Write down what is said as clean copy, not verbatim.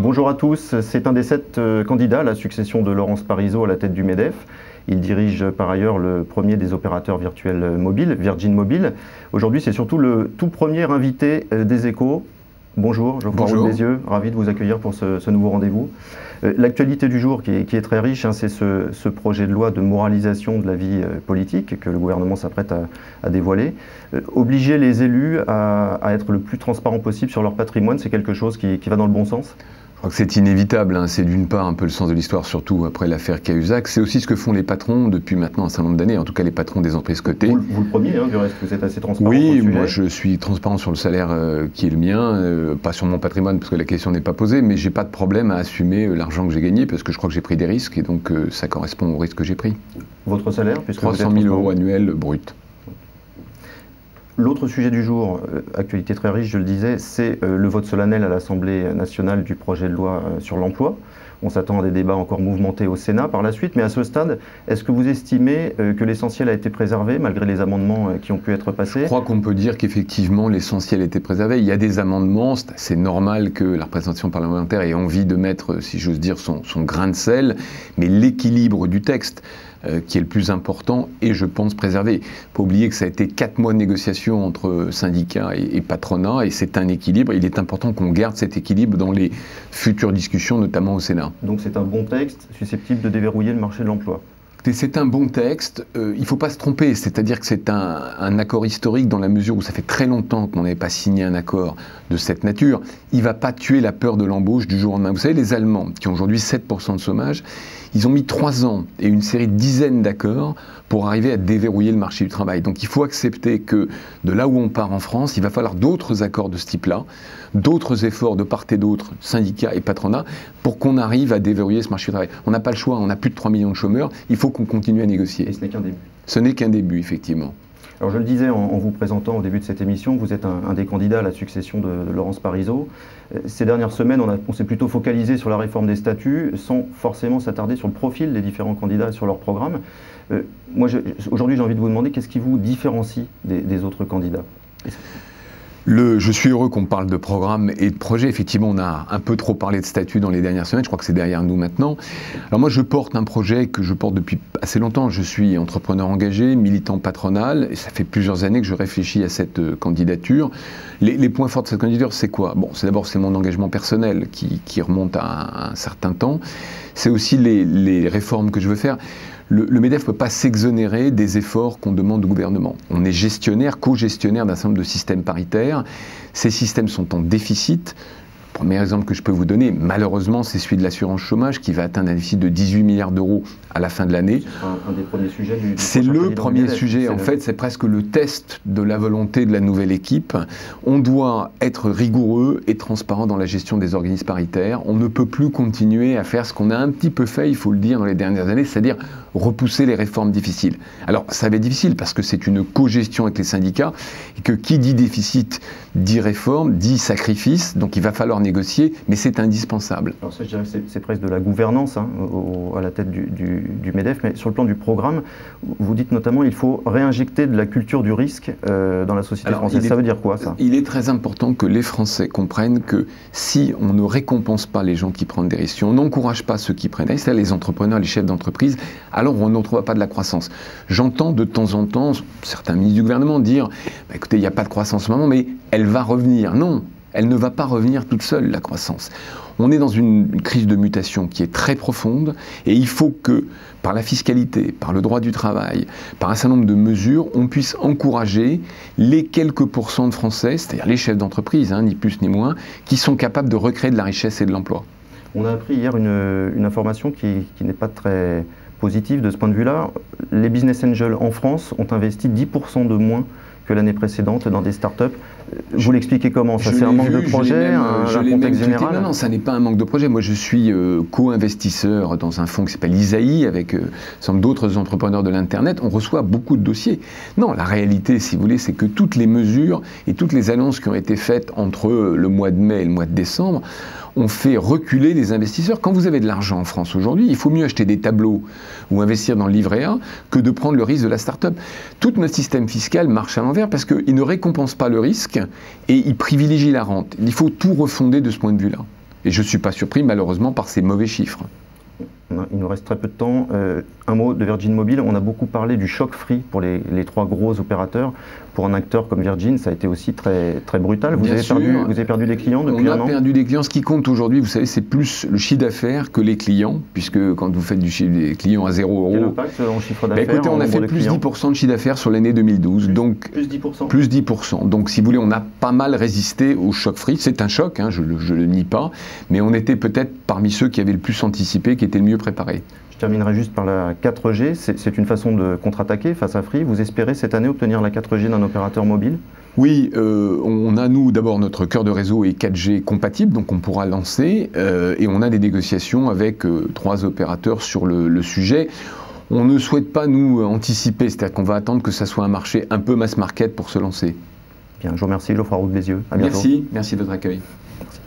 Bonjour à tous, c'est un des 7 candidats à la succession de Laurence Parisot à la tête du MEDEF. Il dirige par ailleurs le premier des opérateurs virtuels mobiles, Virgin Mobile. Aujourd'hui, c'est surtout le tout premier invité des Échos. Bonjour, Geoffroy Roux de Bézieux, ravi de vous accueillir pour ce nouveau rendez-vous. L'actualité du jour, qui est très riche, c'est ce projet de loi de moralisation de la vie politique que le gouvernement s'apprête à dévoiler. Obliger les élus à être le plus transparent possible sur leur patrimoine, c'est quelque chose qui va dans le bon sens? Je crois que c'est inévitable, hein. C'est d'une part un peu le sens de l'histoire, surtout après l'affaire Cahuzac. C'est aussi ce que font les patrons depuis maintenant un certain nombre d'années, en tout cas les patrons des entreprises cotées. Vous le premier, hein, du reste, vous êtes assez transparent. Oui, moi je suis transparent sur le salaire qui est le mien, pas sur mon patrimoine parce que la question n'est pas posée, mais j'ai pas de problème à assumer l'argent que j'ai gagné parce que je crois que j'ai pris des risques et donc ça correspond aux risques que j'ai pris. Votre salaire, puisque 300 000 € annuels brut. L'autre sujet du jour, actualité très riche, je le disais, c'est le vote solennel à l'Assemblée nationale du projet de loi sur l'emploi. On s'attend à des débats encore mouvementés au Sénat par la suite, mais à ce stade, est-ce que vous estimez que l'essentiel a été préservé malgré les amendements qui ont pu être passés? Je crois qu'on peut dire qu'effectivement l'essentiel a été préservé. Il y a des amendements, c'est normal que la représentation parlementaire ait envie de mettre, si j'ose dire, son grain de sel, mais l'équilibre du texte qui est le plus important et je pense préservé. Il ne faut pas oublier que ça a été 4 mois de négociation entre syndicats et patronat et c'est un équilibre. Il est important qu'on garde cet équilibre dans les futures discussions, notamment au Sénat. Donc c'est un bon texte susceptible de déverrouiller le marché de l'emploi? C'est un bon texte, il ne faut pas se tromper, c'est-à-dire que c'est un accord historique dans la mesure où ça fait très longtemps qu'on n'avait pas signé un accord de cette nature. Il ne va pas tuer la peur de l'embauche du jour au lendemain. Vous savez, les Allemands, qui ont aujourd'hui 7% de chômage, ils ont mis 3 ans et une série de dizaines d'accords pour arriver à déverrouiller le marché du travail. Donc il faut accepter que de là où on part en France, il va falloir d'autres accords de ce type-là, d'autres efforts de part et d'autre, syndicats et patronat, pour qu'on arrive à déverrouiller ce marché du travail. On n'a pas le choix, on a plus de 3 millions de chômeurs, il faut qu'on continue à négocier. Et ce n'est qu'un début. Ce n'est qu'un début, effectivement. Alors je le disais en vous présentant au début de cette émission, vous êtes un des candidats à la succession de Laurence Parisot. Ces dernières semaines, on s'est plutôt focalisé sur la réforme des statuts, sans forcément s'attarder sur le profil des différents candidats et sur leur programme. Aujourd'hui, j'ai envie de vous demander qu'est-ce qui vous différencie des autres candidats? Je suis heureux qu'on parle de programme et de projet. Effectivement, on a un peu trop parlé de statut dans les dernières semaines. Je crois que c'est derrière nous maintenant. Alors moi, je porte un projet que je porte depuis assez longtemps. Je suis entrepreneur engagé, militant patronal, et ça fait plusieurs années que je réfléchis à cette candidature. Les points forts de cette candidature, c'est quoi? Bon, c'est d'abord mon engagement personnel qui remonte à un certain temps. C'est aussi les réformes que je veux faire. Le MEDEF ne peut pas s'exonérer des efforts qu'on demande au gouvernement. On est gestionnaire, co-gestionnaire d'un certain nombre de systèmes paritaires. Ces systèmes sont en déficit. Le premier exemple que je peux vous donner, malheureusement, c'est celui de l'assurance chômage qui va atteindre un déficit de 18 milliards d'euros à la fin de l'année. Un des premiers sujets du C'est le premier sujet, en fait, c'est presque le test de la volonté de la nouvelle équipe. On doit être rigoureux et transparent dans la gestion des organismes paritaires. On ne peut plus continuer à faire ce qu'on a un petit peu fait, il faut le dire, dans les dernières années, c'est-à-dire repousser les réformes difficiles. Alors, ça va être difficile parce que c'est une co-gestion avec les syndicats et que qui dit déficit dit réforme, dit sacrifice, donc il va falloir négocier, mais c'est indispensable. Alors ça, je dirais que c'est presque de la gouvernance hein, à la tête du MEDEF, mais sur le plan du programme, vous dites notamment qu'il faut réinjecter de la culture du risque dans la société française. Ça veut dire quoi, ça? Il est très important que les Français comprennent que si on ne récompense pas les gens qui prennent des risques, si on n'encourage pas ceux qui prennent des risques, c'est-à-dire les entrepreneurs, les chefs d'entreprise, alors on ne retrouvera pas de la croissance. J'entends de temps en temps certains ministres du gouvernement dire bah, écoutez, il n'y a pas de croissance en ce moment, mais elle va revenir. Non, elle ne va pas revenir toute seule, la croissance. On est dans une crise de mutation qui est très profonde et il faut que, par la fiscalité, par le droit du travail, par un certain nombre de mesures, on puisse encourager les quelques pourcents de Français, c'est-à-dire les chefs d'entreprise, hein, ni plus ni moins, qui sont capables de recréer de la richesse et de l'emploi. On a appris hier une information qui n'est pas très positive de ce point de vue-là. Les business angels en France ont investi 10% de moins que l'année précédente dans des startups. Vous l'expliquez comment? Ça, c'est un manque de projet, un contexte général? Non, ça n'est pas un manque de projet. Moi, je suis co-investisseur dans un fonds qui s'appelle Isaïe, avec d'autres entrepreneurs de l'Internet. On reçoit beaucoup de dossiers. Non, la réalité, si vous voulez, c'est que toutes les mesures et toutes les annonces qui ont été faites entre le mois de mai et le mois de décembre ont fait reculer les investisseurs. Quand vous avez de l'argent en France aujourd'hui, il faut mieux acheter des tableaux ou investir dans le livret A que de prendre le risque de la start-up. Tout notre système fiscal marche à l'envers parce qu'il ne récompense pas le risque et il privilégie la rente. Il faut tout refonder de ce point de vue-là. Et je ne suis pas surpris malheureusement par ces mauvais chiffres. Il nous reste très peu de temps. Un mot de Virgin Mobile. On a beaucoup parlé du choc free pour les trois gros opérateurs. Pour un acteur comme Virgin, ça a été aussi très, très brutal. Vous avez perdu des clients depuis un an? On a perdu des clients. Ce qui compte aujourd'hui, vous savez, c'est plus le chiffre d'affaires que les clients, puisque quand vous faites des clients à 0 €... Quel impact en chiffre d'affaires? Écoutez, on a fait plus 10% de chiffre d'affaires sur l'année 2012. Plus 10%. Plus 10%. Donc, si vous voulez, on a pas mal résisté au choc free. C'est un choc, hein, je le nie pas, mais on était peut-être parmi ceux qui avaient le plus anticipé, qui étaient le mieux préparés. Je terminerai juste par la 4G. C'est une façon de contre-attaquer face à Free. Vous espérez cette année obtenir la 4G d'un opérateur mobile? Oui, on a nous d'abord notre cœur de réseau est 4G compatible, donc on pourra lancer, et on a des négociations avec 3 opérateurs sur le sujet. On ne souhaite pas nous anticiper, c'est-à-dire qu'on va attendre que ça soit un marché un peu mass market pour se lancer. Bien, je vous remercie Geoffroy Roux de Bézieux. À bientôt. Merci de votre accueil. Merci.